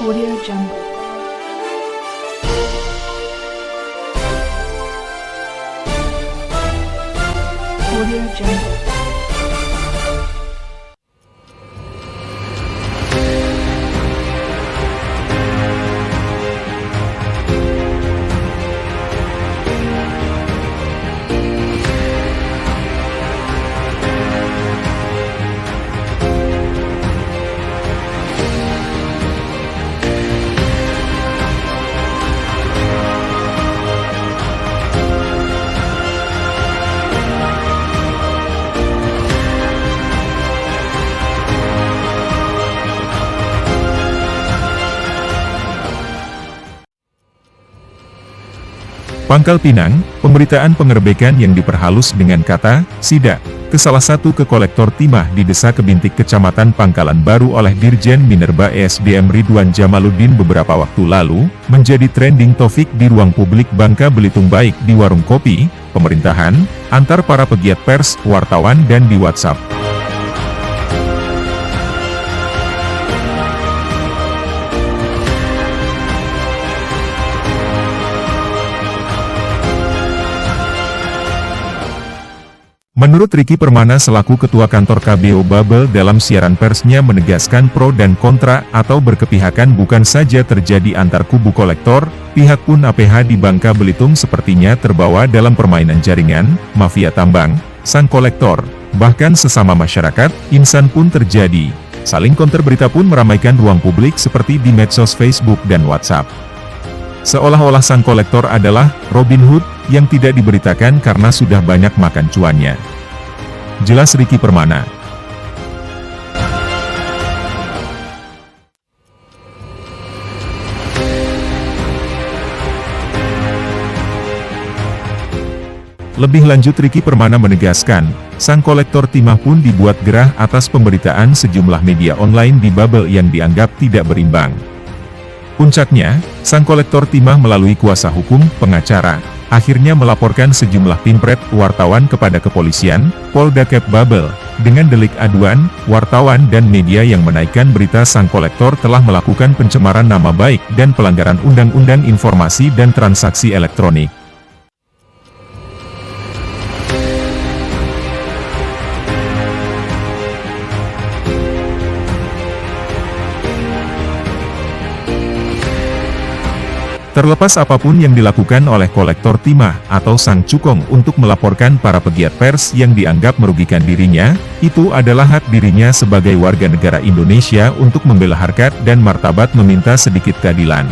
Audio Jungle. Audio Jungle. Pangkal Pinang, pemberitaan pengerebekan yang diperhalus dengan kata "sidak" ke salah satu kolektor timah di Desa Kebintik Kecamatan Pangkalan Baru oleh Dirjen Minerba ESDM Ridwan Jamaluddin beberapa waktu lalu, menjadi trending topik di ruang publik Bangka Belitung baik di warung kopi, pemerintahan, antar para pegiat pers, wartawan dan di WhatsApp. Menurut Ricky Permana selaku Ketua Kantor KBO Babel dalam siaran persnya menegaskan pro dan kontra atau berkepihakan bukan saja terjadi antar kubu kolektor, pihak pun APH di Bangka Belitung sepertinya terbawa dalam permainan jaringan, mafia tambang, sang kolektor, bahkan sesama masyarakat, insan pun terjadi. Saling konter berita pun meramaikan ruang publik seperti di medsos Facebook dan WhatsApp. Seolah-olah sang kolektor adalah Robin Hood yang tidak diberitakan karena sudah banyak makan cuannya. Jelas Ricky Permana. Lebih lanjut Ricky Permana menegaskan, sang kolektor timah pun dibuat gerah atas pemberitaan sejumlah media online di Babel yang dianggap tidak berimbang. Puncaknya, sang kolektor timah melalui kuasa hukum, pengacara, akhirnya melaporkan sejumlah pimpret wartawan kepada kepolisian, Polda Kep Babel, dengan delik aduan, wartawan dan media yang menaikkan berita sang kolektor telah melakukan pencemaran nama baik dan pelanggaran Undang-Undang Informasi dan Transaksi Elektronik. Terlepas apapun yang dilakukan oleh kolektor timah atau sang cukong untuk melaporkan para pegiat pers yang dianggap merugikan dirinya, itu adalah hak dirinya sebagai warga negara Indonesia untuk membela harkat dan martabat meminta sedikit keadilan.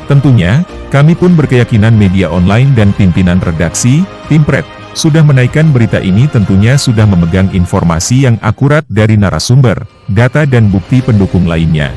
Tentunya, kami pun berkeyakinan media online dan pimpinan redaksi, Pimpret, sudah menaikkan berita ini tentunya sudah memegang informasi yang akurat dari narasumber, data dan bukti pendukung lainnya.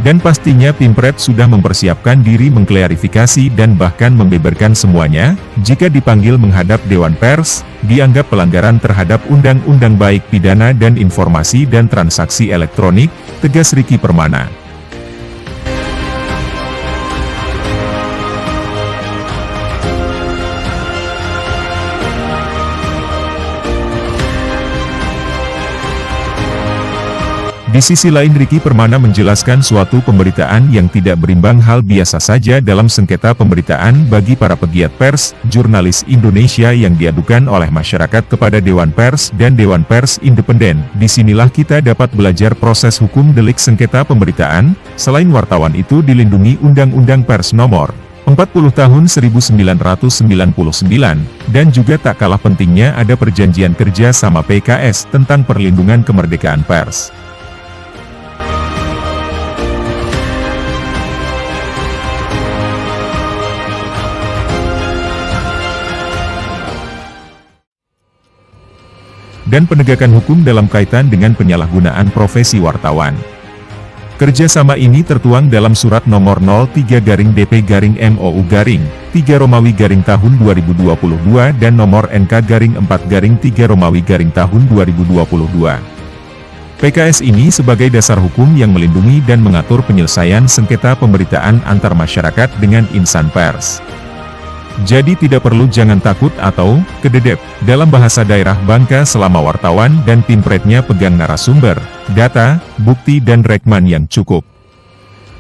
Dan pastinya Pimpret sudah mempersiapkan diri mengklarifikasi dan bahkan membeberkan semuanya, jika dipanggil menghadap Dewan Pers, dianggap pelanggaran terhadap Undang-Undang Baik Pidana dan Informasi dan Transaksi Elektronik, tegas Ricky Permana. Di sisi lain Ricky Permana menjelaskan suatu pemberitaan yang tidak berimbang hal biasa saja dalam sengketa pemberitaan bagi para pegiat pers, jurnalis Indonesia yang diadukan oleh masyarakat kepada Dewan Pers dan Dewan Pers Independen. Disinilah kita dapat belajar proses hukum delik sengketa pemberitaan, selain wartawan itu dilindungi Undang-Undang Pers Nomor 40 Tahun 1999, dan juga tak kalah pentingnya ada perjanjian kerja sama PKS tentang perlindungan kemerdekaan pers. Dan penegakan hukum dalam kaitan dengan penyalahgunaan profesi wartawan. Kerjasama ini tertuang dalam surat nomor 03-DP-MOU-3 Romawi tahun 2022 dan nomor NK-4-3 Romawi tahun 2022. PKS ini sebagai dasar hukum yang melindungi dan mengatur penyelesaian sengketa pemberitaan antar masyarakat dengan insan pers. Jadi tidak perlu jangan takut atau kededep dalam bahasa daerah Bangka selama wartawan dan Pimpretnya pegang narasumber, data, bukti dan rekaman yang cukup.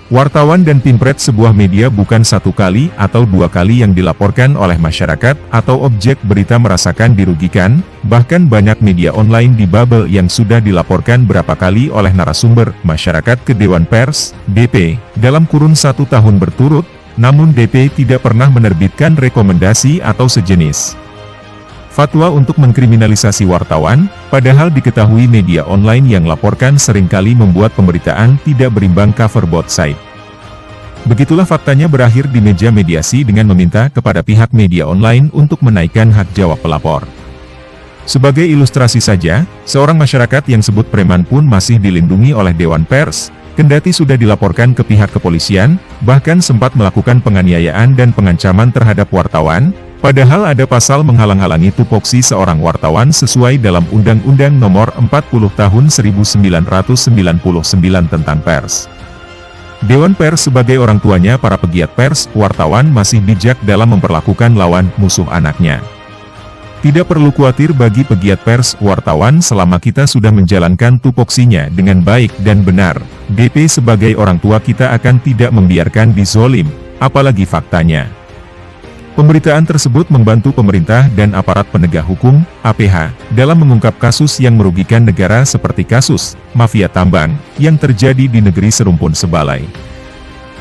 Wartawan dan Pimpret sebuah media bukan satu kali atau dua kali yang dilaporkan oleh masyarakat atau objek berita merasakan dirugikan, bahkan banyak media online di Babel yang sudah dilaporkan berapa kali oleh narasumber masyarakat ke Dewan Pers, DP, dalam kurun 1 tahun berturut, namun DP tidak pernah menerbitkan rekomendasi atau sejenis fatwa untuk mengkriminalisasi wartawan, padahal diketahui media online yang laporkan seringkali membuat pemberitaan tidak berimbang cover both side. Begitulah faktanya berakhir di meja mediasi dengan meminta kepada pihak media online untuk menaikkan hak jawab pelapor. Sebagai ilustrasi saja, seorang masyarakat yang sebut preman pun masih dilindungi oleh Dewan Pers, kendati sudah dilaporkan ke pihak kepolisian, bahkan sempat melakukan penganiayaan dan pengancaman terhadap wartawan, padahal ada pasal menghalang-halangi tupoksi seorang wartawan sesuai dalam Undang-Undang Nomor 40 Tahun 1999 tentang Pers. Dewan Pers sebagai orang tuanya para pegiat pers, wartawan masih bijak dalam memperlakukan lawan musuh anaknya. Tidak perlu khawatir bagi pegiat pers, wartawan selama kita sudah menjalankan tupoksinya dengan baik dan benar. DP sebagai orang tua kita akan tidak membiarkan dizolim, apalagi faktanya. Pemberitaan tersebut membantu pemerintah dan aparat penegak hukum, APH, dalam mengungkap kasus yang merugikan negara seperti kasus mafia tambang yang terjadi di negeri serumpun Sebalai.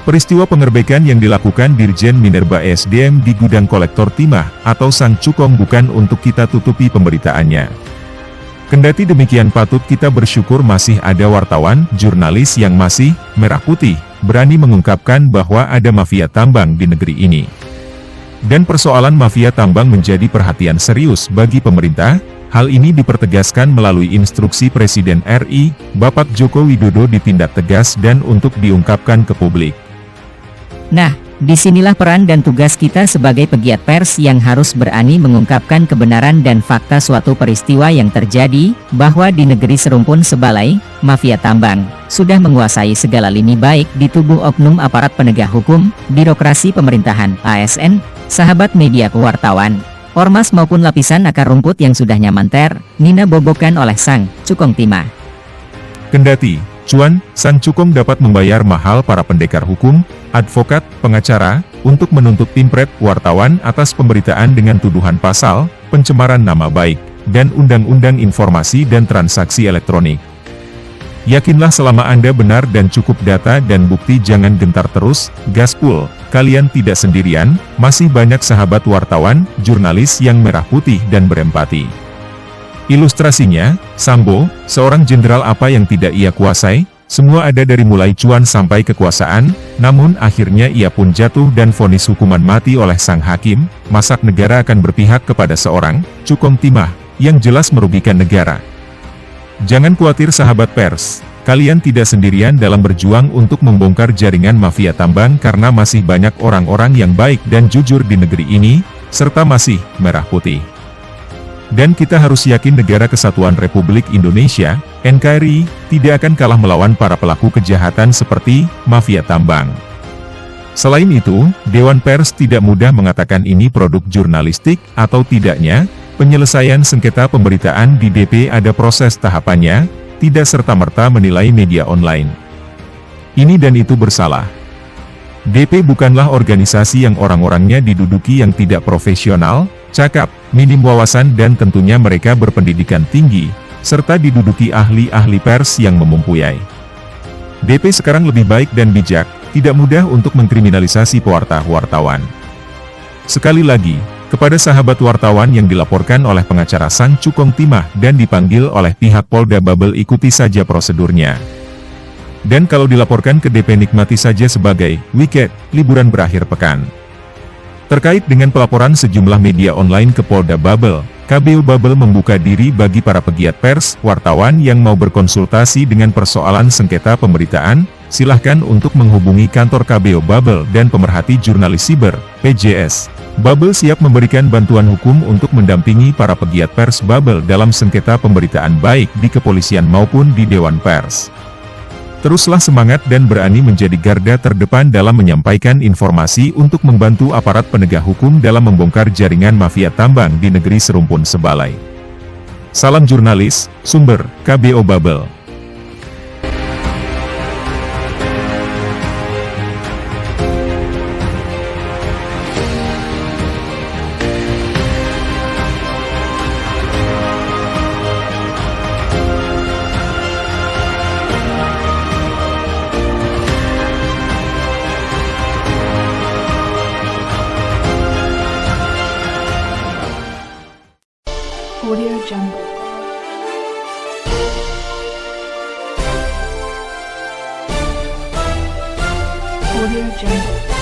Peristiwa penggerbekan yang dilakukan Dirjen Minerba SDM di gudang kolektor timah atau Sang Cukong bukan untuk kita tutupi pemberitaannya. Kendati demikian patut kita bersyukur masih ada wartawan, jurnalis yang masih merah putih, berani mengungkapkan bahwa ada mafia tambang di negeri ini. Dan persoalan mafia tambang menjadi perhatian serius bagi pemerintah, hal ini dipertegaskan melalui instruksi Presiden RI, Bapak Joko Widodo ditindak tegas dan untuk diungkapkan ke publik. Nah, disinilah peran dan tugas kita sebagai pegiat pers yang harus berani mengungkapkan kebenaran dan fakta suatu peristiwa yang terjadi, bahwa di negeri serumpun Sebalai, mafia tambang sudah menguasai segala lini baik di tubuh oknum aparat penegak hukum, birokrasi pemerintahan, ASN, sahabat media kewartawan, ormas maupun lapisan akar rumput yang sudah nyaman nina bobokan oleh Sang Cukong timah. Kendati cuan, Sang Cukong dapat membayar mahal para pendekar hukum, advokat, pengacara, untuk menuntut Pimpret wartawan atas pemberitaan dengan tuduhan pasal pencemaran nama baik, dan Undang-Undang Informasi dan Transaksi Elektronik. Yakinlah selama Anda benar dan cukup data dan bukti jangan gentar terus, gaspol, kalian tidak sendirian, masih banyak sahabat wartawan, jurnalis yang merah putih dan berempati. Ilustrasinya, Sambo, seorang jenderal apa yang tidak ia kuasai, semua ada dari mulai cuan sampai kekuasaan, namun akhirnya ia pun jatuh dan vonis hukuman mati oleh sang hakim, masak negara akan berpihak kepada seorang, Cukong timah, yang jelas merugikan negara. Jangan khawatir sahabat pers, kalian tidak sendirian dalam berjuang untuk membongkar jaringan mafia tambang karena masih banyak orang-orang yang baik dan jujur di negeri ini, serta masih merah putih. Dan kita harus yakin Negara Kesatuan Republik Indonesia, NKRI, tidak akan kalah melawan para pelaku kejahatan seperti mafia tambang. Selain itu, Dewan Pers tidak mudah mengatakan ini produk jurnalistik atau tidaknya. Penyelesaian sengketa pemberitaan di DP ada proses tahapannya, tidak serta-merta menilai media online ini dan itu bersalah. DP bukanlah organisasi yang orang-orangnya diduduki yang tidak profesional, cakap, minim wawasan dan tentunya mereka berpendidikan tinggi, serta diduduki ahli-ahli pers yang mempunyai. DP sekarang lebih baik dan bijak, tidak mudah untuk mengkriminalisasi pewarta-wartawan. Sekali lagi, kepada sahabat wartawan yang dilaporkan oleh pengacara Sang Cukong timah dan dipanggil oleh pihak Polda Babel ikuti saja prosedurnya. Dan kalau dilaporkan ke DP nikmati saja sebagai weekend, liburan berakhir pekan. Terkait dengan pelaporan sejumlah media online ke Polda Babel, KBO Babel membuka diri bagi para pegiat pers, wartawan yang mau berkonsultasi dengan persoalan sengketa pemberitaan, silahkan untuk menghubungi kantor KBO Babel dan pemerhati jurnalis siber, PJS. Babel siap memberikan bantuan hukum untuk mendampingi para pegiat pers Babel dalam sengketa pemberitaan baik di kepolisian maupun di Dewan Pers. Teruslah semangat dan berani menjadi garda terdepan dalam menyampaikan informasi untuk membantu aparat penegak hukum dalam membongkar jaringan mafia tambang di negeri serumpun Sebalai. Salam jurnalis, sumber, KBO Babel. Audio Jungle.